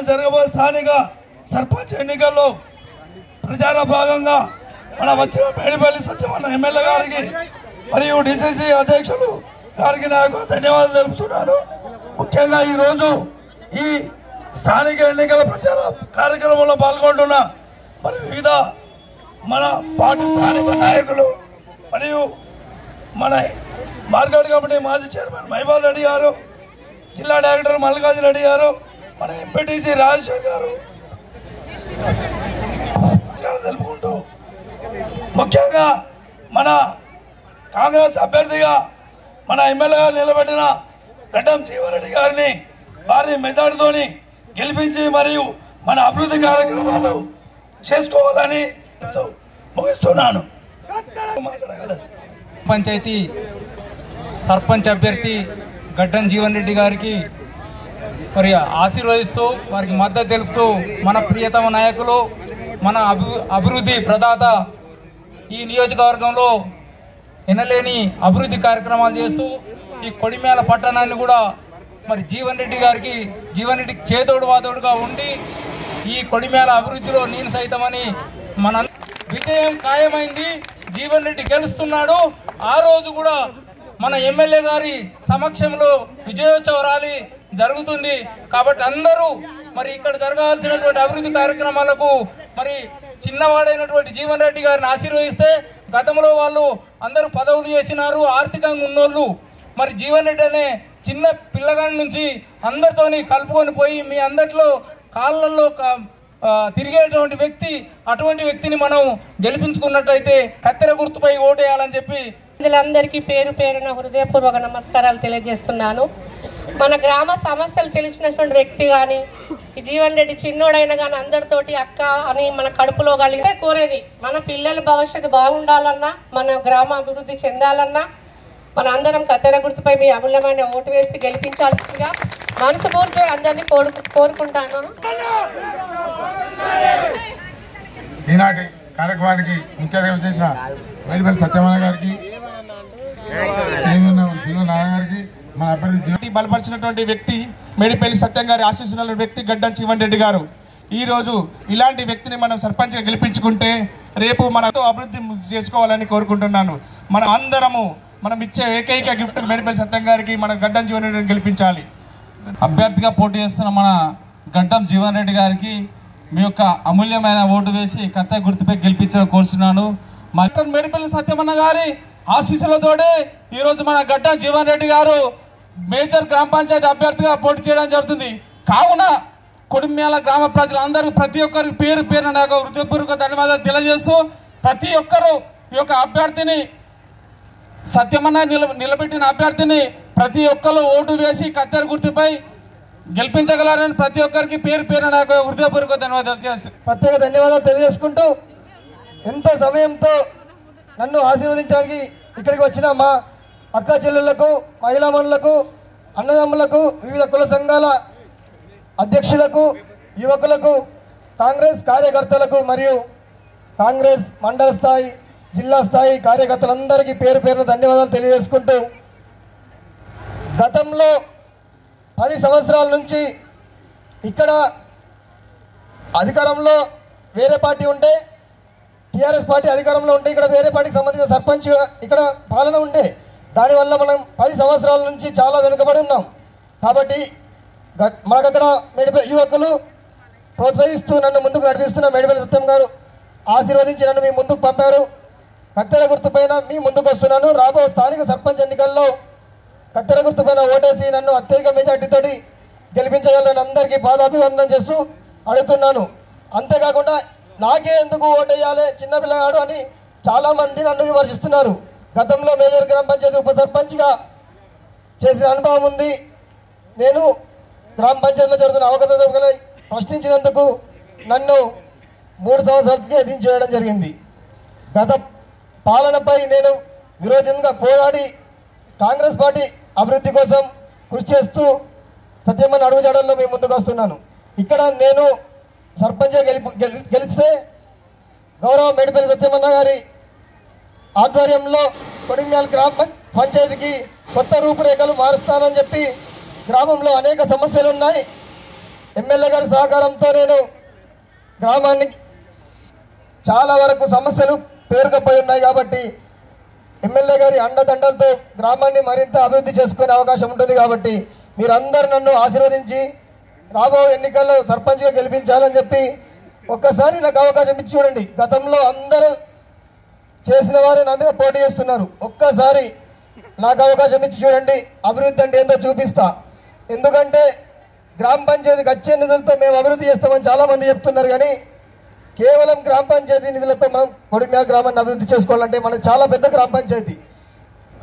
జరగబోయే స్థానిక సర్పంచ్ ఎన్నికల్లో ప్రచార భాగంగా మన వచ్చిన మేడిపల్లి సత్యమన్న ఎమ్మెల్యే గారికి మరియు డిసిసి అధ్యక్షులు గారికి నాకు ధన్యవాదాలు తెలుపుతున్నాను. ముఖ్యంగా ఈరోజు ఈ స్థానిక ఎన్నికల ప్రచార కార్యక్రమంలో పాల్గొంటున్న మరి వివిధ మన పార్టీ స్థానిక నాయకులు మరియు మన మార్కెట్ కమిటీ మాజీ చైర్మన్ మహిపాల్ రెడ్డి గారు, జిల్లా డైరెక్టర్ మల్లికార్జున రెడ్డి గారు, మన ఎంపీటీసీ రాజేశ్వర్ గారు తెలుపుకుంటూ ముఖ్యంగా మన కాంగ్రెస్ అభ్యర్థిగా మన ఎమ్మెల్యేగా నిలబెట్టిన గడ్డం జీవన్రెడ్డి గారిని భారీ మెజార్టీతోని గెలిపించి మరియు మన అభివృద్ధి కార్యక్రమాలు చేసుకోవాలని ముగిస్తున్నాను. పంచాయతీ సర్పంచ్ అభ్యర్థి గడ్డం జీవన్రెడ్డి గారికి మరి ఆశీర్వదిస్తూ వారికి మద్దతు తెలుపుతూ మన ప్రియతమ నాయకులు మన అభివృద్ధి ప్రదాత ఈ నియోజకవర్గంలో ఎనలేని అభివృద్ధి కార్యక్రమాలు చేస్తూ ఈ కొడిమేల పట్టణాన్ని కూడా మరి జీవన్రెడ్డి చేతోడు వాదోడుగా ఉండి ఈ కొడిమేల అభివృద్ధిలో నేను సైతమని మన విజయం ఖాయమైంది. జీవన్రెడ్డి గెలుస్తున్నాడు. ఆ రోజు కూడా మన ఎమ్మెల్యే గారి సమక్షంలో విజయోత్సవ ర్యాలీ జరుగుతుంది. కాబట్టి అందరూ మరి ఇక్కడ జరగాల్సినటువంటి అభివృద్ధి కార్యక్రమాలకు మరి చిన్నవాడైనటువంటి జీవన్రెడ్డి గారిని ఆశీర్వదిస్తే గతంలో వాళ్ళు అందరూ పదవులు చేసినారు, ఆర్థికంగా ఉన్నోళ్ళు. మరి జీవన్రెడ్డి అనే చిన్న పిల్లగాడి నుంచి అందరితోని కలుపుకొని పోయి మీ అందరిలో కాళ్ళల్లో తిరిగేటువంటి వ్యక్తి, అటువంటి వ్యక్తిని మనం గెలిపించుకున్నట్టయితే కత్తెర గుర్తుపై ఓటేయాలని చెప్పి అందరికీ పేరు పేరున హృదయపూర్వక నమస్కారాలు తెలియజేస్తున్నాను. మన గ్రామ సమస్యలు తెలిసినటువంటి వ్యక్తి కానీ ఈ జీవన్రెడ్డి చిన్నోడైనా కానీ అందరితోటి అక్క అని మన కడుపులో కలిగితే కోరేది మన పిల్లల భవిష్యత్తు బాగుండాలన్నా, మన గ్రామ అభివృద్ధి చెందాలన్నా మన అందరం కత్తెర గుర్తుపై మీ అమూల్యమైన ఓటు వేసి గెలిపించాల్సిందిగా మనస్ఫూర్తిగా అందరినీ కోరుకుంటాను. ఈనాటి కార్యక్రమానికి ముఖ్య అతిథిగా చేసిన మేడిపల్లి సత్యమన్న గారికి, నారాయణ గారికి, మన అభ్యర్థి బలపరిచినటువంటి వ్యక్తి మేడిపల్లి సత్యం గారి ఆశీస్సుల వ్యక్తి గడ్డం జీవన్రెడ్డి గారు. ఈ రోజు ఇలాంటి వ్యక్తిని మనం సర్పంచ్గా గెలిపించుకుంటే రేపు మనతో అభివృద్ధి చేసుకోవాలని కోరుకుంటున్నాను. మనం అందరము మనం ఇచ్చే ఏకైక గిఫ్ట్ మేడిపల్లి సత్యం గారికి మన గడ్డం జీవన్రెడ్డిని గెలిపించాలి. అభ్యర్థిగా పోటీ చేస్తున్న మన గడ్డం జీవన్రెడ్డి గారికి మీ యొక్క అమూల్యమైన ఓటు వేసి కత్తెర గుర్తుపై గెలిపించడం కోరుతున్నాను. మేడిపల్లి సత్యమన్న గారి ఆశీస్సులతోటి ఈరోజు మన గడ్డం జీవన్రెడ్డి గారు మేజర్ గ్రామ పంచాయతీ అభ్యర్థిగా పోటీ చేయడం జరుగుతుంది. కావున కొడిమేల గ్రామ ప్రజలందరూ ప్రతి ఒక్కరికి పేరు పేరున నాకు హృదయపూర్వక ధన్యవాదాలు తెలియజేస్తూ ప్రతి ఒక్కరూ ఈ యొక్క అభ్యర్థిని సత్యమన్న నిలబెట్టిన అభ్యర్థిని ప్రతి ఒక్కరు ఓటు వేసి కత్తెర గుర్తుపై గెలిపించగలరని ప్రతి ఒక్కరికి పేరు పేరు నాకు హృదయపూర్వక ధన్యవాదాలు ప్రత్యేక ధన్యవాదాలు తెలియజేసుకుంటూ ఎంతో సమయంతో నన్ను ఆశీర్వదించడానికి ఇక్కడికి వచ్చిన మా అక్క చెల్లెళ్లకు, మహిళా మనులకు, అన్నదమ్ములకు, వివిధ కుల సంఘాల అధ్యక్షులకు, యువకులకు, కాంగ్రెస్ కార్యకర్తలకు మరియు కాంగ్రెస్ మండల స్థాయి, జిల్లా స్థాయి కార్యకర్తలందరికీ పేరు పేరున ధన్యవాదాలు తెలియజేసుకుంటూ గతంలో 10 సంవత్సరాల నుంచి ఇక్కడ అధికారంలో వేరే పార్టీ ఉంటే, టీఆర్ఎస్ పార్టీ అధికారంలో ఉంటే ఇక్కడ వేరే పార్టీకి సంబంధించిన సర్పంచ్ ఇక్కడ పాలన ఉండే. దానివల్ల మనం 10 సంవత్సరాల నుంచి చాలా వెనుకబడి ఉన్నాం. కాబట్టి మనకు అక్కడ యువకులు ప్రోత్సహిస్తూ నన్ను ముందుకు నడిపిస్తున్న మేడిపల్లి సత్యం గారు ఆశీర్వదించి నన్ను మీ ముందుకు పంపారు. కత్తెర గుర్తుపైన మీ ముందుకు వస్తున్నాను. రాబో స్థానిక సర్పంచ్ ఎన్నికల్లో కత్తెర గుర్తుపైన ఓటేసి నన్ను అత్యధిక మెజార్టీతోటి గెలిపించగలని అందరికీ పాదాభివందనం చేస్తూ అడుగుతున్నాను. అంతేకాకుండా నాకే ఎందుకు ఓటేయాలి చిన్నపిల్లగాడు అని చాలామంది నన్ను విమర్శిస్తున్నారు. గతంలో మేజర్ గ్రామ పంచాయతీ ఉప సర్పంచ్గా చేసిన అనుభవం ఉంది. నేను గ్రామ పంచాయతీలో జరుగుతున్న అవకతవకలు ప్రశ్నించినందుకు నన్ను 3 సంవత్సరాలకి దించేయడం జరిగింది. గత పాలనపై నేను విరోధంగా పోరాడి కాంగ్రెస్ పార్టీ అభివృద్ధి కోసం కృషి చేస్తూ సత్యమన్న అడుగుజాడల్లో మేము ముందుకు వస్తున్నాను. ఇక్కడ నేను సర్పంచ్ గెలిస్తే గౌరవ మేడిపల్లి సత్యమన్న గారి ఆధ్వర్యంలో కొడిమ్యాల గ్రామ పంచాయతీకి కొత్త రూపురేఖలు మారుస్తానని చెప్పి గ్రామంలో అనేక సమస్యలు ఉన్నాయి. ఎమ్మెల్యే గారి సహకారంతో నేను గ్రామాన్ని చాలా వరకు సమస్యలు పేరుకపోయి ఉన్నాయి కాబట్టి ఎమ్మెల్యే గారి అండదండలతో గ్రామాన్ని మరింత అభివృద్ధి చేసుకునే అవకాశం ఉంటుంది. కాబట్టి మీరందరూ నన్ను ఆశీర్వదించి రాబో ఎన్నికల్లో సర్పంచ్గా గెలిపించాలని చెప్పి ఒక్కసారి నాకు అవకాశం ఇచ్చి చూడండి. గతంలో అందరూ చేసిన వారే నా మీద పోటీ చేస్తున్నారు. ఒక్కసారి నాకు అవకాశం ఇచ్చి చూడండి. అభివృద్ధి అంటే ఏందో చూపిస్తా. ఎందుకంటే గ్రామ పంచాయతీకి వచ్చే నిధులతో మేము అభివృద్ధి చేస్తామని చాలామంది చెప్తున్నారు, కానీ కేవలం గ్రామ పంచాయతీ నిధులతో మనం కొడిమ్యాల గ్రామాన్ని అభివృద్ధి చేసుకోవాలంటే మనకు చాలా పెద్ద గ్రామ పంచాయతీ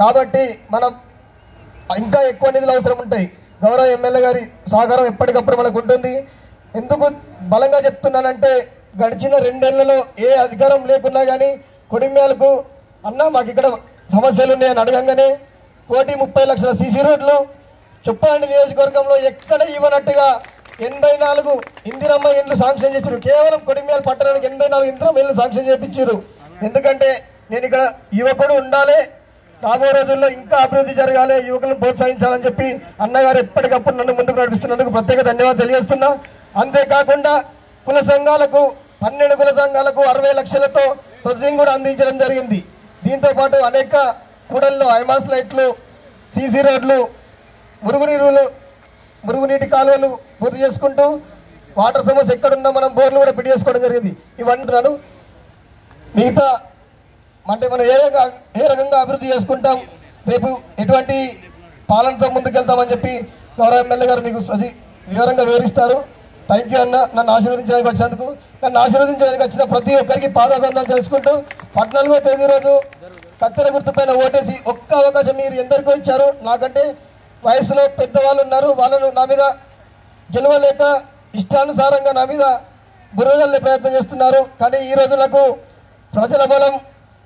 కాబట్టి మనం ఇంకా ఎక్కువ నిధులు అవసరం ఉంటాయి. గౌరవ ఎమ్మెల్యే గారి సహకారం ఎప్పటికప్పుడు మనకు ఉంటుంది. ఎందుకు బలంగా చెప్తున్నానంటే గడిచిన 2 ఏళ్లలో ఏ అధికారం లేకున్నా కానీ కొడిమ్యాలకు అన్న మాకు ఇక్కడ సమస్యలు ఉన్నాయని అడగంగానే 1,30 లక్షల సీసీ రోడ్లు చుప్పాండి నియోజకవర్గంలో ఎక్కడ ఇవ్వనట్టుగా 84 ఇందిరమ్మ ఇండ్లు శాంక్షన్ చేశారు. కేవలం కొడిమ్యాల పట్టణానికి 84 ఇందిరమ్మ ఇండ్లు శాంక్షన్ చేయించారు. ఎందుకంటే నేను ఇక్కడ యువకుడు ఉండాలి, రాబో రోజుల్లో ఇంకా అభివృద్ధి జరగాలి, యువకులను ప్రోత్సహించాలని చెప్పి అన్నగారు ఎప్పటికప్పుడు నన్ను ముందుకు నడిపిస్తున్నందుకు ప్రత్యేక ధన్యవాదాలు తెలియజేస్తున్నా. అంతేకాకుండా కుల సంఘాలకు 12 కుల సంఘాలకు 60 లక్షలతో ప్రొసీజింగ్ కూడా అందించడం జరిగింది. దీంతో పాటు అనేక కూడల్లో ఐమాస్ లైట్లు, సీసీ రోడ్లు, మురుగునీటి కాలువలు పూర్తి చేసుకుంటూ వాటర్ సమస్య ఎక్కడున్నా మనం బోర్లు కూడా పెట్టి చేసుకోవడం జరిగింది. ఇవన్నీ మిగతా అంటే మనం ఏ రకంగా అభివృద్ధి చేసుకుంటాం, రేపు ఎటువంటి పాలనతో ముందుకెళ్తామని చెప్పి గౌరవ ఎమ్మెల్యే గారు మీకు అది వివరంగా వివరిస్తారు. థ్యాంక్ యూ అన్న, నన్ను ఆశీర్వదించడానికి వచ్చినందుకు. నన్ను ఆశీర్వదించడానికి వచ్చిన ప్రతి ఒక్కరికి పాదాభివందనాలు తెలుసుకుంటూ 14వ తేదీ రోజు కత్తెర గుర్తుపైన ఓటేసి ఒక్క అవకాశం మీరు ఎందరికో ఇచ్చారు. నాకంటే వయసులో పెద్దవాళ్ళు ఉన్నారు, వాళ్ళను నా మీద గెలవలేక ఇష్టానుసారంగా నా మీద బురదల్లే ప్రయత్నం చేస్తున్నారు. కానీ ఈ రోజు నాకు ప్రజల బలం,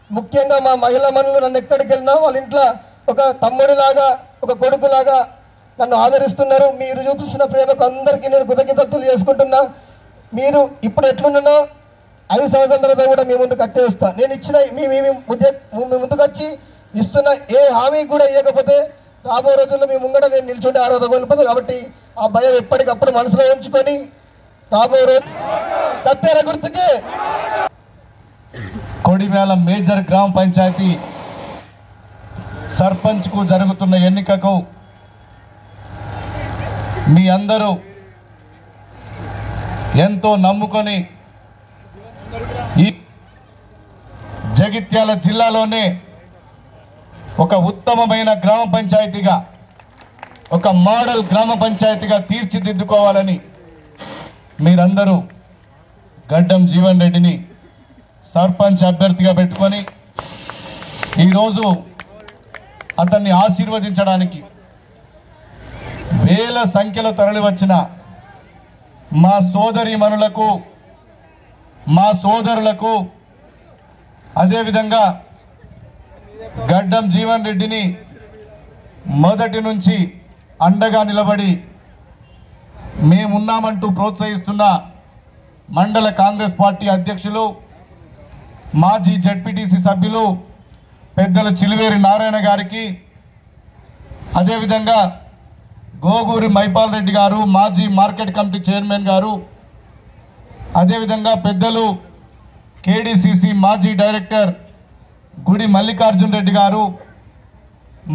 ముఖ్యంగా మా మహిళా మనులు నన్ను ఎక్కడికి వెళ్ళినా వాళ్ళ ఇంట్లో ఒక తమ్ముడిలాగా, ఒక కొడుకులాగా నన్ను ఆదరిస్తున్నారు. మీరు చూపిస్తున్న ప్రేమకు అందరికీ నేను కృతజ్ఞతలు తెలియజేసుకుంటున్నా. మీరు ఇప్పుడు ఎట్లున్నానో 5 సంవత్సరాల తర్వాత కూడా మీ ముందు కట్టే వస్తా. నేను ఇచ్చిన మీ ముందుకు వచ్చి ఇస్తున్న ఏ హామీ కూడా ఇవ్వకపోతే రాబో రోజుల్లో మీ ముంగట నేను నిల్చుంటే ఆరోగ్యం కోల్పోతుంది. కాబట్టి ఆ భయం ఎప్పటికప్పుడు మనసులో ఉంచుకొని రాబో రోజు కత్తెర గుర్తుకే కొడిమ్యాల మేజర్ గ్రామ పంచాయతీ సర్పంచ్కు జరుగుతున్న ఎన్నికకు మీ అందరూ ఎంతో నమ్ముకొని ఈ జగిత్యాల జిల్లాలోనే ఒక ఉత్తమమైన గ్రామ పంచాయతీగా, ఒక మోడల్ గ్రామ పంచాయతీగా తీర్చిదిద్దుకోవాలని మీరందరూ గడ్డం జీవన్ రెడ్డిని సర్పంచ్ అభ్యర్థిగా పెట్టుకొని ఈరోజు అతన్ని ఆశీర్వదించడానికి వేల సంఖ్యలో తరలివచ్చిన మా సోదరీమణులకు, మా సోదరులకు, అదేవిధంగా గడ్డం జీవన్ రెడ్డిని మొదటి నుంచి అండగా నిలబడి మేమున్నామంటూ ప్రోత్సహిస్తున్న మండల కాంగ్రెస్ పార్టీ అధ్యక్షులు, మాజీ జెడ్పీటీసీ సభ్యులు పెద్దలు చిలువేరి నారాయణ గారికి, అదేవిధంగా గోగూరి మైపాల్ రెడ్డి గారు, మాజీ మార్కెట్ కమిటీ చైర్మన్ గారు, అదేవిధంగా పెద్దలు కేడీసీసీ మాజీ డైరెక్టర్ గుడి మల్లికార్జున్ రెడ్డి గారు,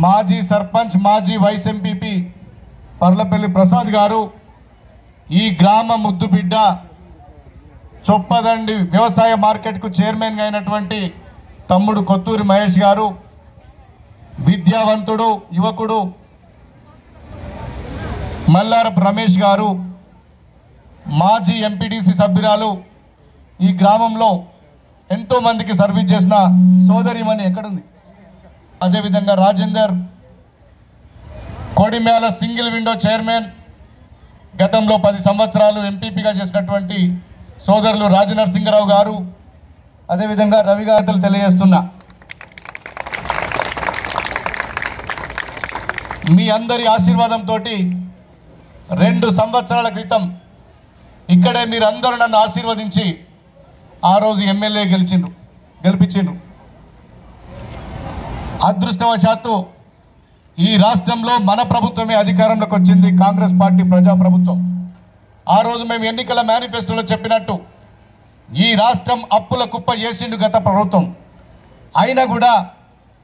మాజీ సర్పంచ్, మాజీ వైస్ ఎంపీపీ పర్లపల్లి ప్రసాద్ గారు, ఈ గ్రామ ముద్దుబిడ్డ చొప్పదండి వ్యవసాయ మార్కెట్కు చైర్మన్గా అయినటువంటి తమ్ముడు కొత్తూరి మహేష్ గారు, విద్యావంతుడు యువకుడు మల్లారపు రమేష్ గారు, మాజీ ఎంపీటీసీ సభ్యురాలు, ఈ గ్రామంలో ఎంతో మందికి సర్వీస్ చేసిన సోదరిమణి ఎక్కడుంది, అదేవిధంగా Rajender, Kodimyal single window chairman, గతంలో 10 సంవత్సరాలు ఎంపీపీగా చేసినటువంటి సోదరులు రాజనరసింగరావు గారు, అదేవిధంగా రవి గారు తెలియజేస్తున్నా. మీ అందరి ఆశీర్వాదంతో 2 సంవత్సరాల క్రితం ఇక్కడే మీరు అందరూ నన్ను ఆశీర్వదించి ఆ రోజు ఎమ్మెల్యే గెలిపించిండ్రు. అదృష్టవశాత్తు ఈ రాష్ట్రంలో మన ప్రభుత్వమే అధికారంలోకి వచ్చింది, కాంగ్రెస్ పార్టీ ప్రజాప్రభుత్వం. ఆ రోజు మేము ఎన్నికల మేనిఫెస్టోలో చెప్పినట్టు ఈ రాష్ట్రం అప్పుల కుప్ప చేసిండు గత ప్రభుత్వం. అయినా కూడా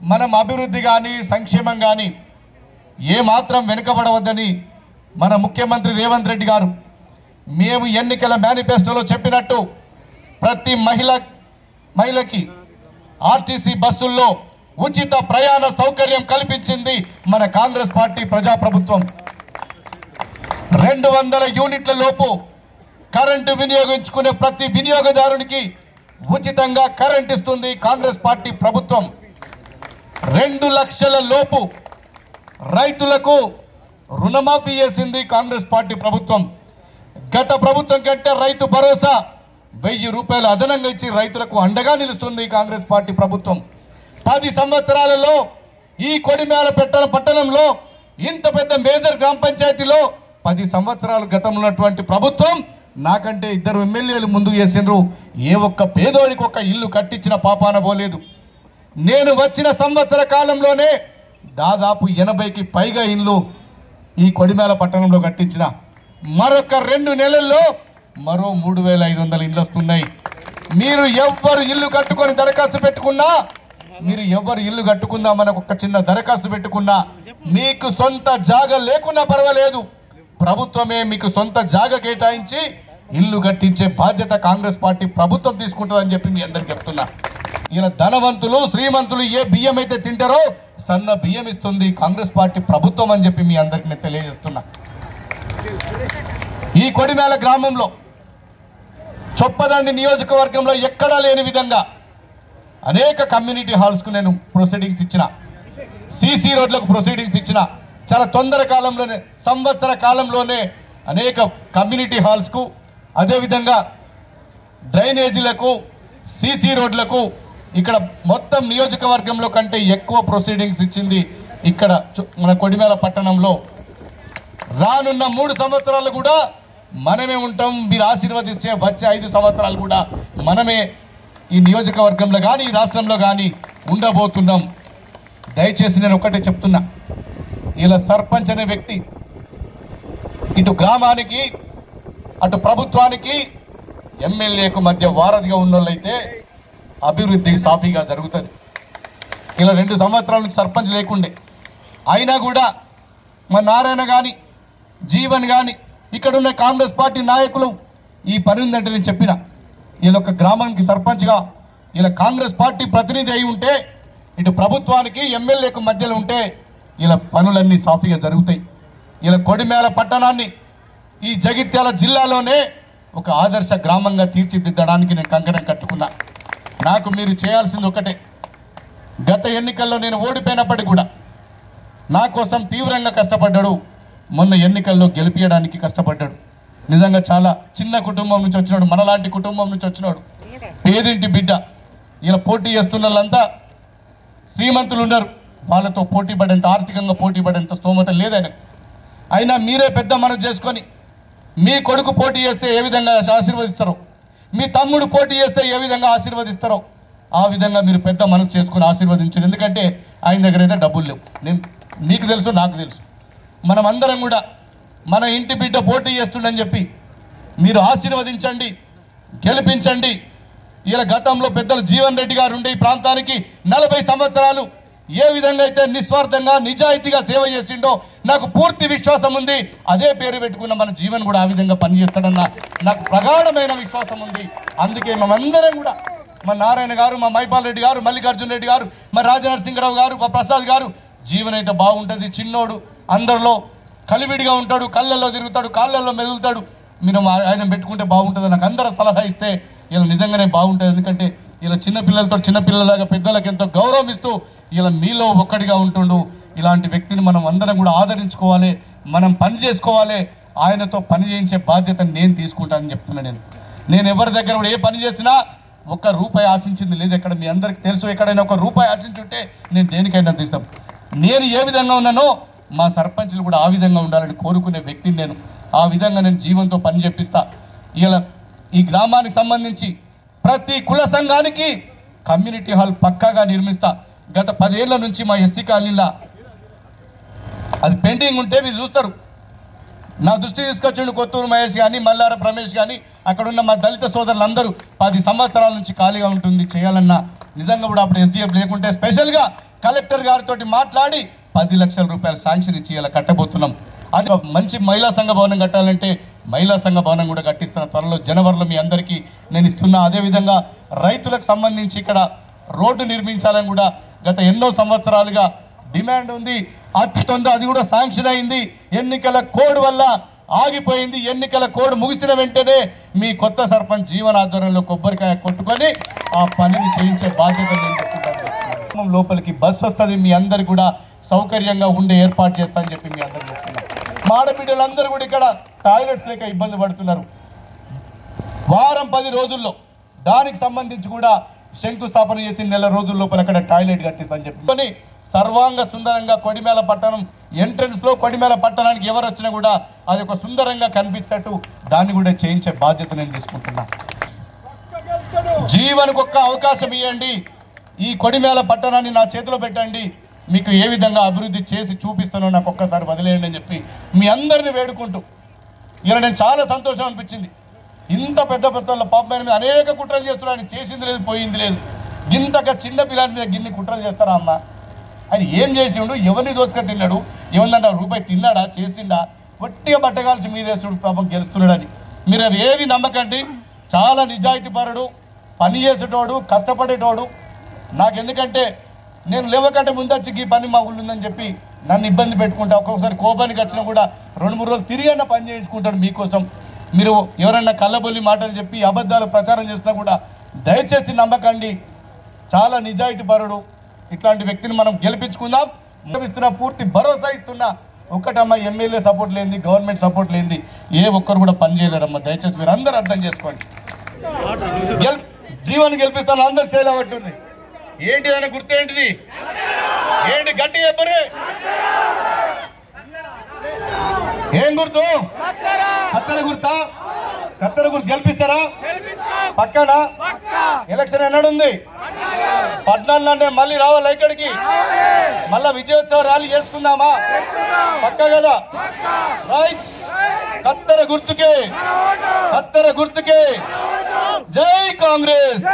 మనం అభివృద్ధి కానీ సంక్షేమం కానీ ఏమాత్రం వెనుకబడవద్దని మన ముఖ్యమంత్రి రేవంత్ రెడ్డి గారు మేము ఎన్నికల మేనిఫెస్టోలో చెప్పినట్టు ప్రతి మహిళకి ఆర్టీసీ బస్సుల్లో ఉచిత ప్రయాణ సౌకర్యం కల్పించింది మన కాంగ్రెస్ పార్టీ ప్రజాప్రభుత్వం. 200 యూనిట్ల లోపు కరెంటు వినియోగించుకునే ప్రతి వినియోగదారునికి ఉచితంగా కరెంట్ ఇస్తుంది కాంగ్రెస్ పార్టీ ప్రభుత్వం. 2 లక్షల లోపు రైతులకు రుణమాఫీ చేసింది కాంగ్రెస్ పార్టీ ప్రభుత్వం. గత ప్రభుత్వం కంటే రైతు భరోసా 1000 రూపాయలు అదనంగా ఇచ్చి రైతులకు అండగా నిలుస్తుంది కాంగ్రెస్ పార్టీ ప్రభుత్వం. 10 సంవత్సరాలలో ఈ కొడిమేల పట్టణంలో ఇంత పెద్ద మేజర్ గ్రామ పంచాయతీలో 10 సంవత్సరాలు గతంలో ఉన్నటువంటి ప్రభుత్వం నాకంటే 2 ఎమ్మెల్యేలు ముందు చేసిండ్రు. ఏ ఒక్క పేదోడికి ఒక ఇల్లు కట్టించిన పాపాన పోలేదు. నేను వచ్చిన సంవత్సర కాలంలోనే దాదాపు 80కి పైగా ఇల్లు ఈ కొడిమేల పట్టణంలో కట్టించిన. మరొక 2 నెలల్లో మరో 3500 ఇళ్ళు వస్తున్నాయి. మీరు ఎవ్వరు ఇల్లు కట్టుకొని దరఖాస్తు పెట్టుకున్నా, మీరు ఎవరు ఇల్లు కట్టుకుందామని ఒక చిన్న దరఖాస్తు పెట్టుకున్నా, మీకు సొంత జాగా లేకున్నా పర్వాలేదు, ప్రభుత్వమే మీకు సొంత జాగా కేటాయించి ఇల్లు కట్టించే బాధ్యత కాంగ్రెస్ పార్టీ ప్రభుత్వం తీసుకుంటుందని చెప్పి మీ అందరికి చెప్తున్నా. ఇలా ధనవంతులు శ్రీమంతులు ఏ బియ్యం అయితే తింటారో సన్న బియ్యం ఇస్తుంది కాంగ్రెస్ పార్టీ ప్రభుత్వం అని చెప్పి మీ అందరికి నేను తెలియజేస్తున్నా. ఈ కొడిమేల గ్రామంలో చొప్పదండి నియోజకవర్గంలో ఎక్కడా లేని విధంగా అనేక కమ్యూనిటీ హాల్స్కు నేను ప్రొసీడింగ్స్ ఇచ్చిన, సీసీ రోడ్లకు ప్రొసీడింగ్స్ ఇచ్చిన. చాలా తొందర కాలంలోనే సంవత్సర కాలంలోనే అనేక కమ్యూనిటీ హాల్స్కు అదేవిధంగా డ్రైనేజీలకు సీసీ రోడ్లకు ఇక్కడ మొత్తం నియోజకవర్గంలో కంటే ఎక్కువ ప్రొసీడింగ్స్ ఇచ్చింది ఇక్కడ మన కొడిమేల పట్టణంలో. రానున్న 3 సంవత్సరాలు కూడా మనమే ఉంటాం. మీరు ఆశీర్వదిస్తే వచ్చే 5 సంవత్సరాలు కూడా మనమే ఈ నియోజకవర్గంలో కానీ ఈ రాష్ట్రంలో కానీ ఉండబోతున్నాం. దయచేసి నేను ఒకటే చెప్తున్నా, ఇలా సర్పంచ్ అనే వ్యక్తి ఇటు గ్రామానికి అటు ప్రభుత్వానికి ఎమ్మెల్యేకు మధ్య వారధిగా ఉన్నోళ్ళైతే అభివృద్ధి సాఫీగా జరుగుతుంది. ఇలా 2 సంవత్సరాల నుంచి సర్పంచ్ లేకుండే, అయినా కూడా మా నారాయణ కానీ జీవన్ కానీ ఇక్కడ ఉన్న కాంగ్రెస్ పార్టీ నాయకులు ఈ పని ఉందంటే నేను చెప్పిన, వీళ్ళ ఒక గ్రామానికి సర్పంచ్గా ఇలా కాంగ్రెస్ పార్టీ ప్రతినిధి అయి ఉంటే ఇటు ప్రభుత్వానికి ఎమ్మెల్యేకు మధ్యలో ఉంటే ఇలా పనులన్నీ సాఫీగా జరుగుతాయి. ఇలా కొడిమేల పట్టణాన్ని ఈ జగిత్యాల జిల్లాలోనే ఒక ఆదర్శ గ్రామంగా తీర్చిదిద్దడానికి నేను కంకణం కట్టుకున్నా. నాకు మీరు చేయాల్సింది ఒకటే, గత ఎన్నికల్లో నేను ఓడిపోయినప్పటికీ కూడా నా కోసం తీవ్రంగా కష్టపడ్డాడు, మొన్న ఎన్నికల్లో గెలిపించడానికి కష్టపడ్డాడు. నిజంగా చాలా చిన్న కుటుంబం నుంచి వచ్చినాడు, మనలాంటి కుటుంబం నుంచి వచ్చినాడు, పేదింటి బిడ్డ. ఇలా పోటీ చేస్తున్న వాళ్ళంతా శ్రీమంతులు ఉన్నారు, వాళ్ళతో పోటీ పడేంత ఆర్థికంగా పోటీ పడేంత స్తోమత లేదు ఆయనకు. అయినా మీరే పెద్ద మనసు చేసుకొని మీ కొడుకు పోటీ చేస్తే ఏ విధంగా ఆశీర్వదిస్తారో, మీ తమ్ముడు పోటీ చేస్తే ఏ విధంగా ఆశీర్వదిస్తారో ఆ విధంగా మీరు పెద్ద మనసు చేసుకుని ఆశీర్వదించారు. ఎందుకంటే ఆయన దగ్గర అయితే డబ్బులు లేవు, మీకు తెలుసు నాకు తెలుసు. మనం అందరం కూడా మన ఇంటి బిడ్డ పోటీ చేస్తుండని చెప్పి మీరు ఆశీర్వదించండి, గెలిపించండి. ఇలా గతంలో పెద్దలు జీవన్ రెడ్డి గారు ఉండే ఈ ప్రాంతానికి 40 సంవత్సరాలు ఏ విధంగా అయితే నిస్వార్థంగా నిజాయితీగా సేవ చేసిండో నాకు పూర్తి విశ్వాసం ఉంది. అదే పేరు పెట్టుకున్న మన జీవన్ కూడా ఆ విధంగా పనిచేస్తాడన్న నాకు ప్రగాఢమైన విశ్వాసం ఉంది. అందుకే మేమందరం కూడా మా నారాయణ గారు, మా మైపాల్ రెడ్డి గారు, మల్లికార్జున రెడ్డి గారు, మా రాజనరసింహరావు గారు, మా ప్రసాద్ గారు, జీవన్ అయితే బాగుంటుంది, చిన్నోడు, అందరిలో కలివిడిగా ఉంటాడు, కళ్ళల్లో తిరుగుతాడు, కాళ్ళల్లో మెదులుతాడు, మీరు ఆయన పెట్టుకుంటే బాగుంటుంది నాకు అందరూ సలహా ఇస్తే ఇలా నిజంగానే బాగుంటుంది. ఎందుకంటే ఇలా చిన్నపిల్లలతో చిన్నపిల్లలాగా పెద్దలకు ఎంతో గౌరవం ఇస్తూ ఇలా మీలో ఒక్కడిగా ఉంటుండు. ఇలాంటి వ్యక్తిని మనం అందరం కూడా ఆదరించుకోవాలి, మనం పని చేసుకోవాలి. ఆయనతో పని చేయించే బాధ్యత నేను తీసుకుంటానని చెప్తున్నాను. నేను ఎవరి దగ్గర కూడా ఏ పని చేసినా ఒక్క రూపాయి ఆశించింది లేదు. ఎక్కడ మీ అందరికీ తెలుసు, ఎక్కడైనా ఒక రూపాయి ఆశించుంటే నేను దేనికైనా తీస్తాం. నేను ఏ విధంగా ఉన్నానో మా సర్పంచ్లు కూడా ఆ విధంగా ఉండాలని కోరుకునే వ్యక్తిని నేను. ఆ విధంగా నేను జీవంతో పని చేపిస్తా. ఇలా ఈ గ్రామానికి సంబంధించి ప్రతి కుల సంఘానికి కమ్యూనిటీ హాల్ పక్కాగా నిర్మిస్తా. గత 10 ఏళ్ల నుంచి మా ఎస్సీ కాలనీలో అది పెండింగ్ ఉంటే మీరు చూస్తారు. నా దృష్టి తీసుకొచ్చిండు కొత్తూరు మహేష్ కానీ, మల్లార రమేష్ కానీ, అక్కడున్న మా దళిత సోదరులందరూ 10 సంవత్సరాల నుంచి ఖాళీగా ఉంటుంది చేయాలన్నా. నిజంగా కూడా అప్పుడు ఎస్డిఎఫ్ లేకుంటే స్పెషల్గా కలెక్టర్ గారితో మాట్లాడి 10 లక్షల రూపాయలు శాంక్షన్ ఇచ్చి ఇలా కట్టబోతున్నాం. అది మంచి మహిళా సంఘ భవనం కట్టాలంటే మహిళా సంఘ భవనం కూడా కట్టిస్తున్న త్వరలో జనవరిలో మీ అందరికీ నేను ఇస్తున్నా. అదేవిధంగా రైతులకు సంబంధించి ఇక్కడ రోడ్డు నిర్మించాలని కూడా గత ఎన్నో సంవత్సరాలుగా డిమాండ్ ఉంది. అతి తొందర అది కూడా శాంక్షన్ అయింది. ఎన్నికల కోడ్ వల్ల ఆగిపోయింది. ఎన్నికల కోడ్ ముగిసిన వెంటనే మీ కొత్త సర్పంచ్ జీవన ఆధ్వర్యంలో కొబ్బరికాయ కొట్టుకొని ఆ పనిని చేయించే బాధ్యత నేను చెప్తున్నాను. లోపలికి బస్సు వస్తుంది, మీ అందరు కూడా సౌకర్యంగా ఉండే ఏర్పాటు చేస్తానని చెప్పి మీ అందరు చెప్తున్నారు. మా ఆడబిడ్డలందరూ కూడా ఇక్కడ టాయిలెట్స్ లేక ఇబ్బంది పడుతున్నారు. వారం 10 రోజుల్లో దానికి సంబంధించి కూడా శంకుస్థాపన చేసి నెల రోజుల లోపల అక్కడ టాయిలెట్ కట్టిస్తానని చెప్పి సర్వాంగ సుందరంగా కొడిమేల పట్టణం ఎంట్రన్స్లో కొడిమేల పట్టణానికి ఎవరు వచ్చినా కూడా అది ఒక సుందరంగా కనిపించేటట్టు దాన్ని కూడా చేయించే బాధ్యత నేను తీసుకుంటున్నా. జీవనకు ఒక్క అవకాశం ఇవ్వండి, ఈ కొడిమేల పట్టణాన్ని నా చేతిలో పెట్టండి, మీకు ఏ విధంగా అభివృద్ధి చేసి చూపిస్తానో నాకు ఒక్కసారి వదిలేయండి అని చెప్పి మీ అందరిని వేడుకుంటూ ఇలా నేను చాలా సంతోషం అనిపించింది. ఇంత పెద్ద పెద్దల పాపమైన మీద అనేక కుట్రలు చేస్తున్నాడు, చేసింది లేదు పోయింది లేదు. ఇంతగా చిన్న పిల్లల మీద గిన్ని కుట్రలు చేస్తారా అమ్మ? ఆయన ఏం చేసిండు, ఎవరిని దోసుక తిన్నాడు, ఏమన్నా రూపాయి తిన్నాడా, చేసిండా, ఒట్టిగా బట్టగాల్సి మీదేసుడు పాపం గెలుస్తున్నాడని మీరు అవి ఏవి నమ్మకండి. చాలా నిజాయితీపరుడు, పని చేసేటోడు, కష్టపడేటోడు. నాకెందుకంటే నేను లేవకంటే ముందొచ్చి ఈ పని మా ఊళ్ళు ఉందని చెప్పి నన్ను ఇబ్బంది పెట్టుకుంటా. ఒక్కొక్కసారి కోపానికి వచ్చినా కూడా 2-3 రోజులు తిరిగైనా పని చేయించుకుంటాడు మీకోసం. మీరు ఎవరన్నా కళ్ళబొల్లి మాటలు చెప్పి అబద్ధాలు ప్రచారం చేసినా కూడా దయచేసి నమ్మకండి. చాలా నిజాయితీపరుడు, ఇట్లాంటి వ్యక్తిని మనం గెలిపించుకుందాం. ఇస్తున్నా, పూర్తి భరోసా ఇస్తున్నా. ఒక్కటమ్మ ఎమ్మెల్యే సపోర్ట్ లేనిది, గవర్నమెంట్ సపోర్ట్ లేనిది ఏ ఒక్కరు కూడా పని చేయలేరమ్మా. దయచేసి మీరు అందరూ అర్థం చేసుకోండి. జీవన్ గెలిపిస్తాను, అందరు చేయలేబట్టుంది. ఏంటి దాని గుర్తేంటిది? ఏంటి గట్టి చెప్పరు? ఏం గుర్తు? కత్తెర గుర్తా? కత్తెర గుర్తు గెలిపిస్తారా? పక్కనా? ఎలక్షన్ ఎన్నడుంది? 14 మళ్ళీ రావాలా ఇక్కడికి? మళ్ళా విజయోత్సవ ర్యాలీ చేసుకుందామా? పక్క కదా? రైట్. కత్తెర గుర్తుకే, కత్తెర గుర్తుకే. జై కాంగ్రెస్.